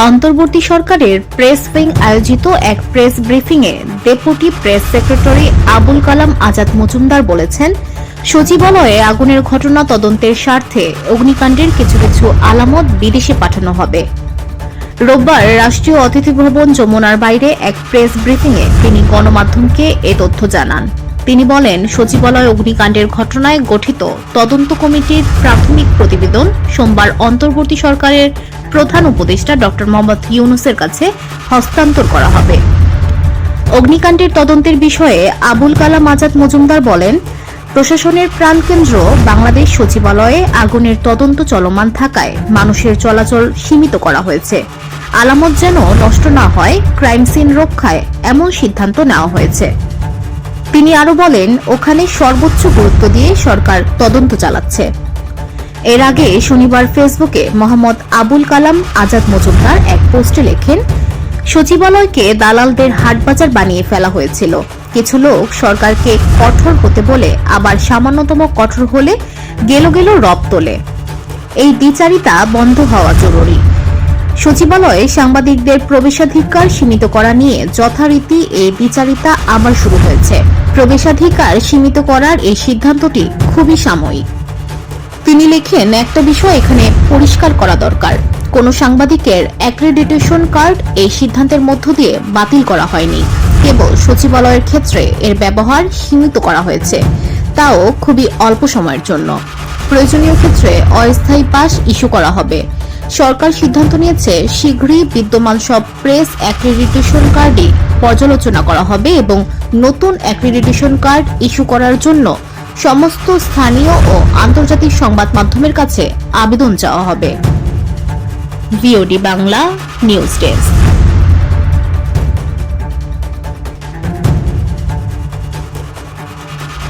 অন্তর্বর্তী সরকারের press wing আয়োজিত এক প্রেস ব্রিফিংয়ে deputy press secretary Abul Kalam Azad Majumdar বলেছেন, সচিবালয়ে আগুনের ঘটনা তদন্তের স্বার্থে অগ্নিকাণ্ডের কিছু কিছু আলামত বিদেশে পাঠানো হবে। রোববার রাষ্ট্রীয় অতিথি ভবন যমুনার বাইরে এক প্রেস ব্রিফিংয়ে তিনি গণমাধ্যমকে এ তথ্য জানান। তিনি বলেন, সচিবালয় অগ্নিকাণ্ডের ঘটনায় গঠিত তদন্ত কমিটির প্রাথমিক প্রতিবেদন সোমবার অন্তর্বর্তী সরকারের প্রধান উপদেষ্টা ড. মোহাম্মদ ইউনূসের কাছে হস্তান্তর করা হবে। অগ্নিকাণ্ডের তদন্তের বিষয়ে আবুল কালাম আজাদ মজুমদার বলেন, প্রশাসনের প্রাণকেন্দ্র বাংলাদেশ সচিবালয়ে আগুনের তদন্ত চলমান থাকায় মানুষের চলাচল সীমিত করা হয়েছে। আলামত যেন নষ্ট না হয়, ক্রাইম সিন রক্ষায় এমন সিদ্ধান্ত নেওয়া হয়েছে। তিনি আরো বলেন, ওখানে সর্বোচ্চ গুরুত্ব দিয়ে সরকার তদন্ত চালাচ্ছে। এর আগে শনিবার ফেসবুকে মোহাম্মদ আবুল কালাম আজাদ মজুমদার এক পোস্টে লেখেন, সচিবালয়কে দালালদের হাটবাজার বানিয়ে ফেলা হয়েছিল। কিছু লোক সরকারকে কঠোর হতে বলে আবার সামান্যতম কঠোর হলে গেল রব তোলে। এই দ্বিচারিতা বন্ধ হওয়া জরুরি। সচিবালয়ে সাংবাদিকদের প্রবেশাধিকার সীমিত করা নিয়ে যথারীতি এই দ্বিচারিতা আবার শুরু হয়েছে। প্রবেশাধিকার সীমিত করার এই সিদ্ধান্তটি খুবই সাময়িক। তিনি লেখেন, একটা বিষয় এখানে পরিষ্কার করা দরকার, কোন সাংবাদিকের অ্যাক্রেডিটেশন কার্ড এই সিদ্ধান্তের মধ্য দিয়ে বাতিল করা হয়নি। কেবল সচিবালয়ের ক্ষেত্রে এর ব্যবহার সীমিত করা হয়েছে, তাও খুবই অল্প সময়ের জন্য। প্রয়োজনীয় ক্ষেত্রে অস্থায়ী পাস ইস্যু করা হবে। সরকার সিদ্ধান্ত নিয়েছে শীঘ্রই বিদ্যমান সব প্রেস অ্যাক্রেডিটেশন কার্ডই পর্যালোচনা করা হবে এবং নতুন অ্যাক্রেডিটেশন কার্ড ইস্যু করার জন্য সমস্ত স্থানীয় ও আন্তর্জাতিক সংবাদ মাধ্যমের কাছে আবেদন চাওয়া হবে। VOD Bangla news desk.